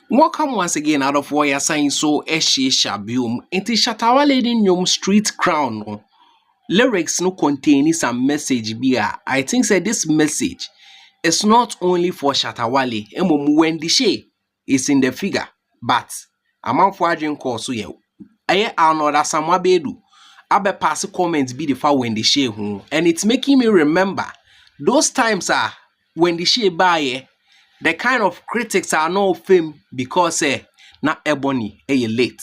Welcome once again out of where you're saying so Eshe Shabium into Shatawale Nyom Street Crown. No. Lyrics no contain some message beer. I think that this message is not only for Shatawale, Wendy She is in the figure, but a man for Adrian course ye. Aye Anorld Asamoah bedu. Abe pass comments be the for Wendy She and it's making me remember those times are Wendy She buy the kind of critics are no fame because na Ebony late.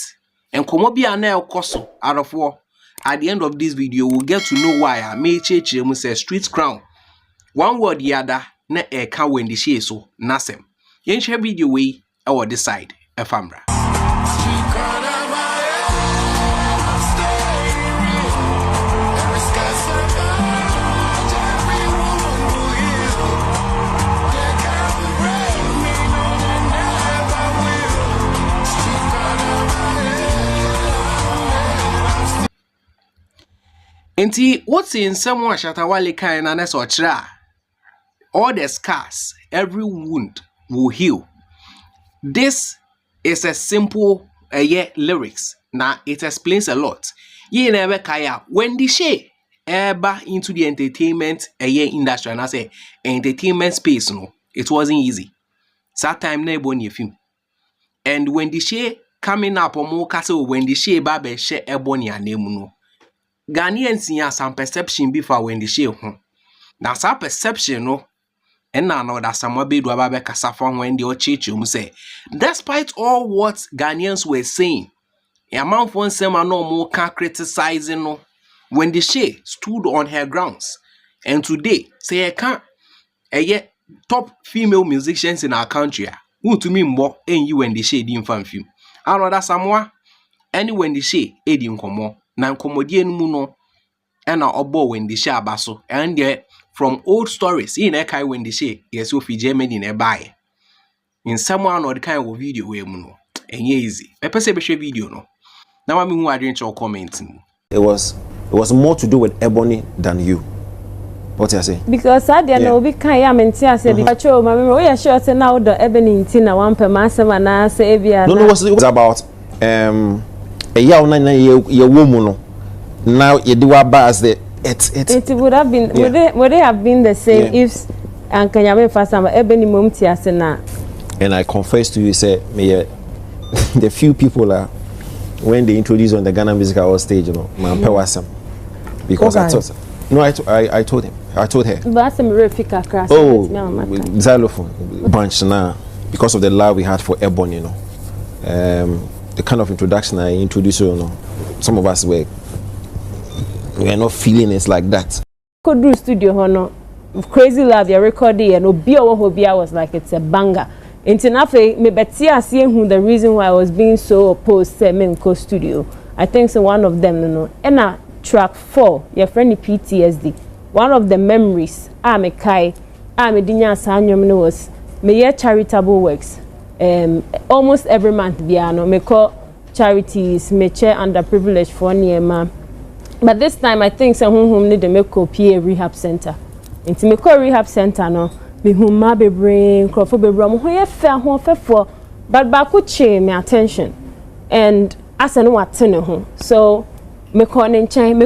And komobi ana koso out of war. At the end of this video, we'll get to know why I may change say street crown. One word the other na ka Wendy She so nasem. Yenche video way or decide a famra. Enti what's in someone Shatawale kind and so all the scars, every wound will heal. This is a simple lyrics. Now it explains a lot. Ye never kaya Wendy She ever into the entertainment industry and I say entertainment space no. It wasn't easy. That time na Ebony film. And Wendy She coming up on more castle Wendy She babe she Ebony and no. Ghanaians have some perception before Wendy She na some perception no and now that Asamoah bedu ababe kasa from Wendy or Chichu say despite all what Ghanaians were saying a man for some no more can criticizing no Wendy She stood on her grounds and today say I can't top female musicians in our country who to me more and you Wendy She din fan film Anorld Asamoah any Wendy She din komo na nkomodie no mu no na obo Wendy She abaso and there from old stories in ekai Wendy She yes ofi Germany na buy in someone or the kind of video we mu no enye easy pese be hwe video no na ma me hu adwen cho comment. It was more to do with Ebony than you. What you say? Because I didn't know we can't am in tia say because my memory we are sure say now the Ebony in tina one per masema na say ebia. No, it was about a year na ye woman no. Now you do as the it would have been would they have been the same if Ankanyame first time Ebony mom tia say na. And I confess to you say me the few people are when they introduced on the Ghana Musical Awards stage, you know, man pewasam because I thought no I told him. I told her. But I'm Refika class. Oh, xylophone bunch now because of the love we had for Ebony, you know. The kind of introduction I introduced, you know, some of us were not feeling it like that. Could do studio honor crazy love your record and Obia was like it's a banger. Internafe me betia seeing who the reason why I was being so opposed to me co studio. I think so one of them, you know. And track 4, your friend PTSD. One of the memories me kai me dinya sanyom no was me charitable works almost every month biano me call charities me chair underprivileged for niema but this time I think some whom need me call PA rehab center into me call rehab center no me whom ma be bring crofo be bro ho ye fa ho fefo but ba ko che me attention and as no atene ho so me calling chain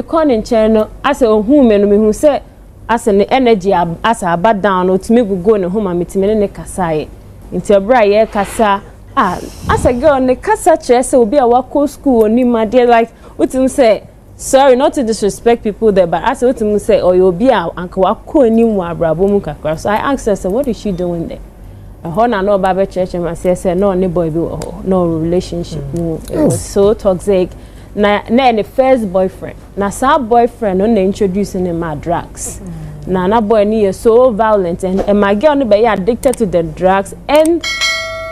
no as a home me who say as an energy as a bad down or to me go no home meet me ne kasa into bra ye kasa as a girl ne kasa chese obi a wako school oni ma dey like wetin say sorry not to disrespect people there but as wetin say or you be a anka wako oni mu abrabo mu kakra so I asked her say what is she doing there na no ba church and say no ne boy be no relationship it was so toxic. Na the first boyfriend. Na sa boyfriend on introducing him my drugs. Na boy ni is so violent and my girl no be addicted to the drugs and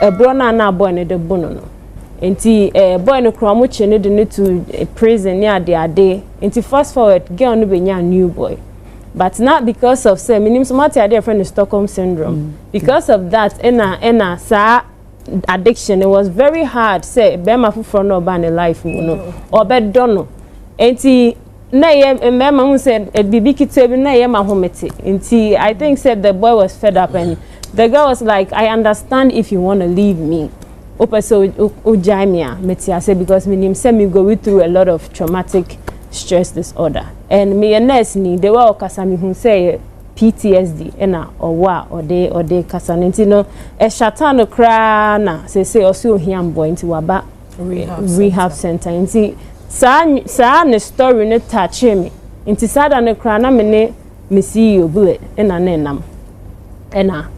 a brother na boy ne de bono no. Enti boy no kro mo che ne de to prison near the day. Enti fast forward girl no be nya new boy. But not because of say minim so matter their friend Stockholm syndrome. Because of that ena sa addiction it was very hard say be ma fufro no ba ne life no or be dono enti na ye me ma hu said bibi kitebi na ye ma homete enti I think said the boy was fed up and the girl was like I understand if you want to leave me opeso ujamia metiase because me say me go through a lot of traumatic stress disorder and me nurse ni they were kasa me hu say PTSD ena owa ode kasa nti no e shata no kra na say osi ohiam boy nti waba rehab center nti sa ne story ne touch me nti sada ne kra na me see you bullet ena nenam ena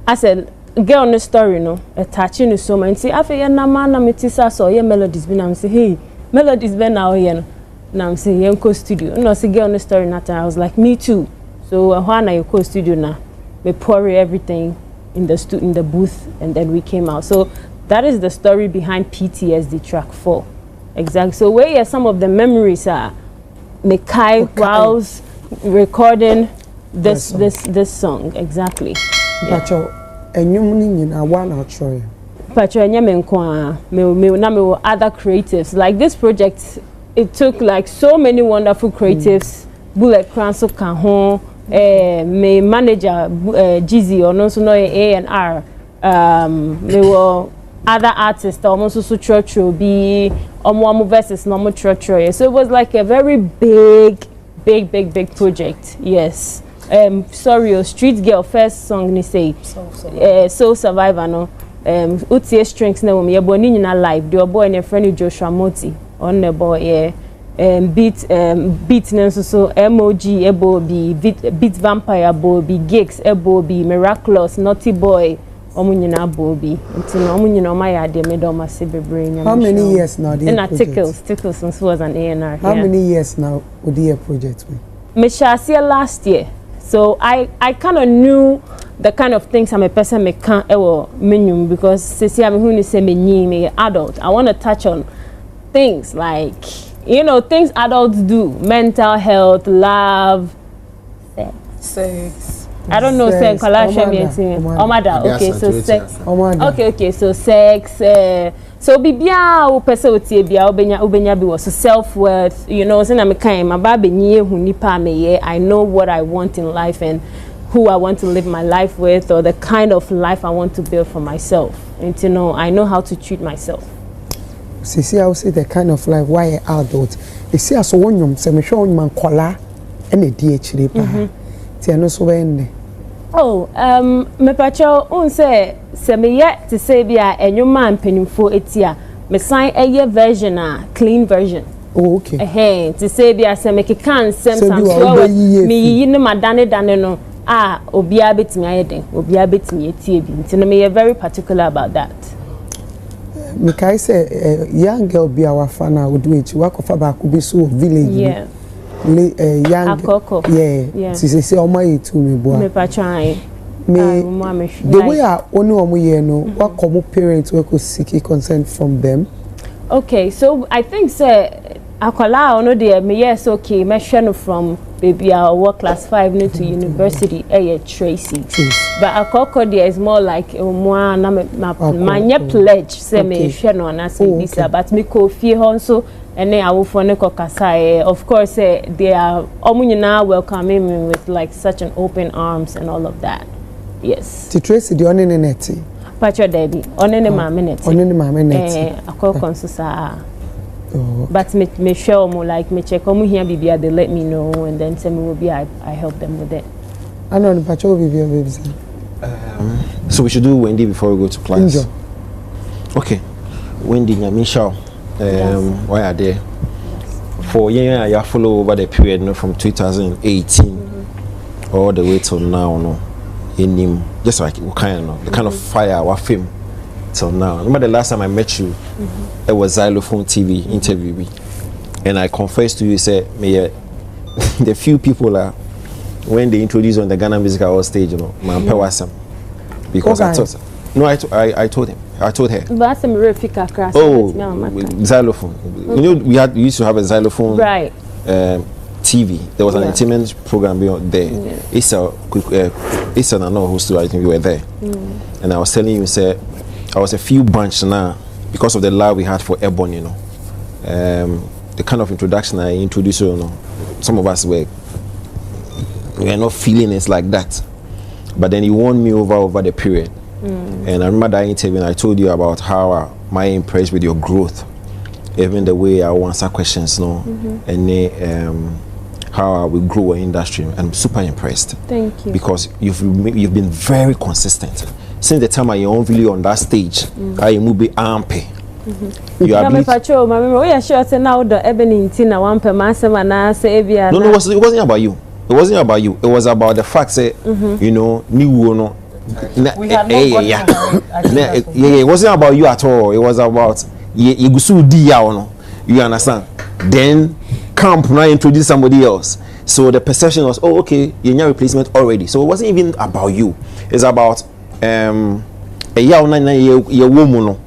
I said girl on the story no attaching you so much. See, after you na man na metisa so your melodies be na say hey melodies be now here na I'm say you studio no see girl on the story na I was like me too so when I go studio na we pour everything in the booth and then we came out so that is the story behind PTSD track 4 exactly so where some of the memories are me kai whilst recording this song exactly yeah. Enyum ni nyina wa na choy. Pacho enyame nkwa me other creatives like this project it took like so many wonderful creatives Bullet Crown so kan ho me manager Gizzy ono so no A&R me were other artists almost so church be omo verses no mo church so it was like a very big project yes. Sorry, Street Girl first song ni say Soul Survivor no utie strengths na we boni nyina live the boy na friend Joshua Moti on the boy beat na so MOG ebo bi beat vampire bo bi gigs ebo bi miraculous naughty boy omu nyina bo bi nti no omu nyina ma ya de me do ma se bebre nya how many years now the tickles since was an A&R how many years now with the project me share last year. So I kind of knew the kind of things I'm a person me can't menu because since I'm who say me adult. I want to touch on things like things adults do: mental health, love, sex. I don't know sex. Okay, so sex. Okay, so sex. So bibia wo pese otie bia obenya bi was self-worth say na me kan ma ba benye hu nipa me I know what I want in life and who I want to live my life with or the kind of life I want to build for myself and I know how to treat myself. See I will say the kind of life why adult you see as wonyum se me hwe onyum ankola ene di akire pa ti eno so wenne me pacho un se me yet to say bia enyuma mpanimfo etia me sign a version clean version okay to say bia se me kan sem so me yi ne madane no obia betimi ayeden obia betimi etie bi nti me very particular about that me kai say young girl bia wa fa na odu echi wa kofa ba ko bi so village young yeah say o my to me boy me pa try the way I only no what come parents we could seek consent from them. Okay, so I think say akola ono dey me yes okay me hwe from baby work class 5 no to university Tracy but akoko there is more like mo na my pledge say me hwe no na say this but me ko fie ho so ene awofo ne kokasa of course they are omunyina welcoming me with like such an open arms and all of that. Yes. To Tracy the on net. Pacho daddy on any minute. On any minute. Akoko so sa. But me show more like me check omu here bibia they let me know and then say me will be I help them with it. I know Pacho bibia baby. So we should do Wendy before we go to class. Okay. Wendy Nyamisha why are there? For you follow over the period from 2018 all the way till now no. In him, just like the kind of fire our fame till now. Remember the last time I met you, it was Xylophone TV interview, and I confessed to you, say, me the few people are when they introduced on the Ghana Music Award stage, my wasam because I thought no, I told him, I told her. But I'm Rafika class. Oh, xylophone. We used to have a xylophone. Right. TV. There was an entertainment program beyond there. It's an Anorld who stood. I think we were there, and I was telling you, say, I was a few bunch now because of the love we had for Ebony. The kind of introduction I introduced you. Some of us were not feeling it like that, but then he won me over the period, And I remember that interview, and I told you about how my impressed with your growth, even the way I answer questions, and how we grow our industry. I'm super impressed. Thank you. Because you've been very consistent since the time I own video on that stage. I move be ampe. You are patrol, my we are sure to now the Ebony Tina one per massive and I say no, it wasn't about you. It wasn't about you. It was about the fact that you know, new we had no it wasn't about you at all. It was about you understand? Then camp now introduce somebody else. So the perception was, oh, okay, you're your replacement already. So it wasn't even about you. It's about a woman.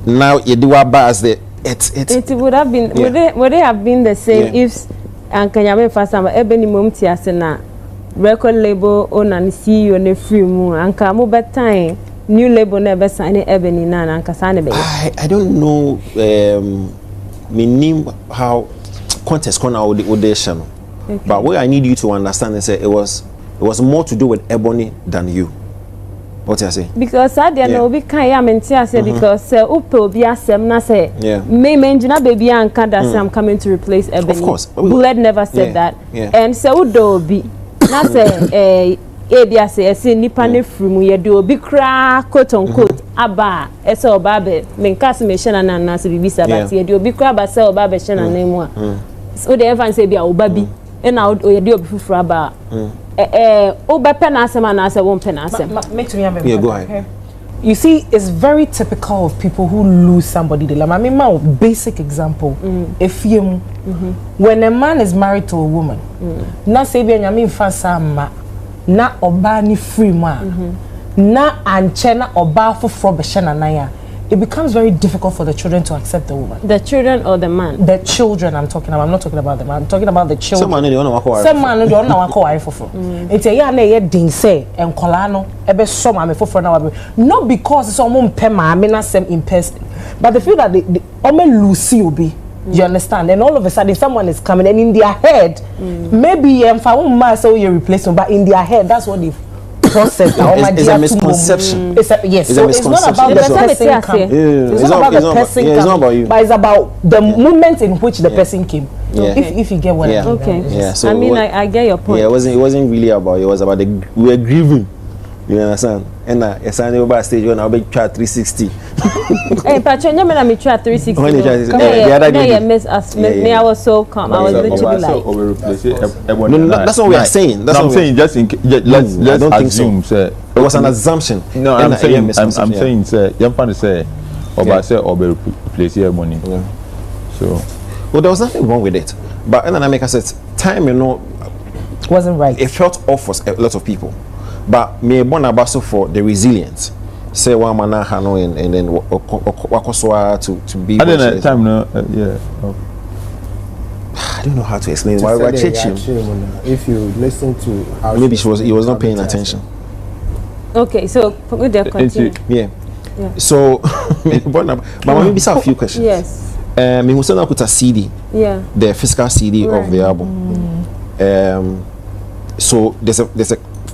Now you do our best. It would have been would they have been the same if and can you first time Ebony Mumti asena record label owner and CEO ne free mu and come better time new label never sign Ebony na and kasane be. I don't know me name how contest corner audition. But what I need you to understand is that it was more to do with Ebony than you. What you say? Because I didn't know we can't because upo be asem na say me menjina baby and I'm coming to replace Ebony. Of course. Bullet never said that. And so do be na say ebia say nipa ne from ye do be cra quote unquote aba ese oba be menkas me shena na na se bibi sabati ye do be cra ba se oba be shena na mu a so the evan say bia oba bi e na o ye do obi fufura ba oba pen asem na say won pen asem make to me have go ahead. You see, it's very typical of people who lose somebody. I mean, my basic example. If you, when a man is married to a woman, na say be nyame fa sama, na oba ni free man, na anche na oba foforo be hye na ya, it becomes very difficult for the children to accept the woman. The children or the man? The children I'm talking about. I'm not talking about the man. I'm talking about the children. Some man no want to Some man no want to wife foforo. It's a ya na ye din say enkola no ebe so ma me foforo na wa. Not because it's almost pe ma me na sem in person, but the feel that they almost lose you be. You understand? And all of a sudden someone is coming and in their head maybe if I won't mind so you replace them, but in their head that's what they process. It's a misconception. Yes, so it's not about the person coming. It's not about the person coming, but it's about the moment in which the person came. If you get what I mean. Okay. Yeah. So I mean, I get your point. Yeah, it wasn't really about. It was about we were grieving. You understand? And I signed over stage when I be try 360. Hey, Patrick, you mean me try 360? The other day, me I was so calm. I was literally like. No, that's what we are saying. That's what I'm saying. Just in let's assume, sir. It was an assumption. No, I'm saying, sir. You're trying to say, or say, or replace your money. So, well, there was nothing wrong with it, but then I make a set time, wasn't right. It felt off for a lot of people. But me born about for the resilience. Say one man and then wakoswa to be. I didn't time no I don't know how to explain why we're churching. If you listen to how maybe he was not paying attention. Okay, so continue. Yeah. So but maybe a few questions. Yes. Me was not put a CD. Yeah. The physical CD of the album. So there's a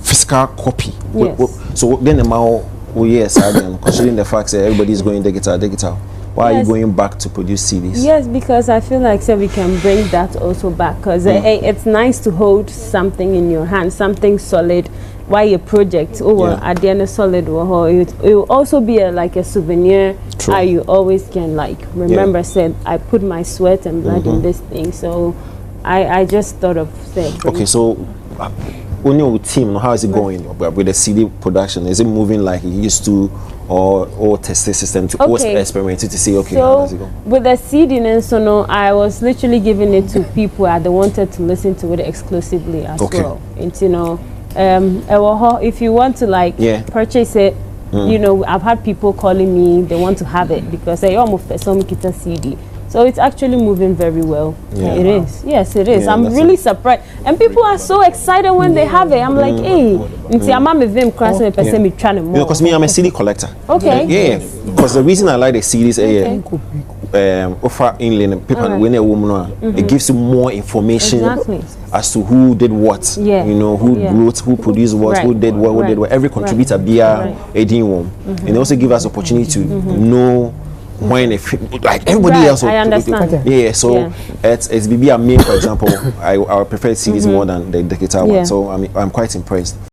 physical copy. Yes. So then the man, yes, considering the fact that everybody is going digital. Why are you going back to produce CDs? Yes, because I feel like we can bring that also back because it's nice to hold something in your hand, something solid. Why a project at the end of solid, it will also be like a souvenir. True. You always can remember. Said I put my sweat and blood in this thing, so I just thought of saying. Okay, so. On your team, how is it going with the CD production? Is it moving like it used to, or test the system to experiment to see how does it go? With the CD, I was literally giving it to people that wanted to listen to it exclusively as well. And if you want to purchase it, I've had people calling me, they want to have it because they almost some kita CD. So it's actually moving very well. Yeah. It is. Yes, it is. Yeah, I'm really surprised. And people are so excited when they have it. I'm like, hey, because me, I'm a CD collector. Okay. Yeah. Because the reason I like the CDs, offer inland paper when a woman, it gives you more information as to who did what. Yeah. You know, who wrote, who produced what, who did what, who did what. Every contributor be a one. And also give us opportunity to know when like everybody else. I understand. Yeah, so it's BB and me, for example, I prefer CDs more than the digital one. So I'm quite impressed.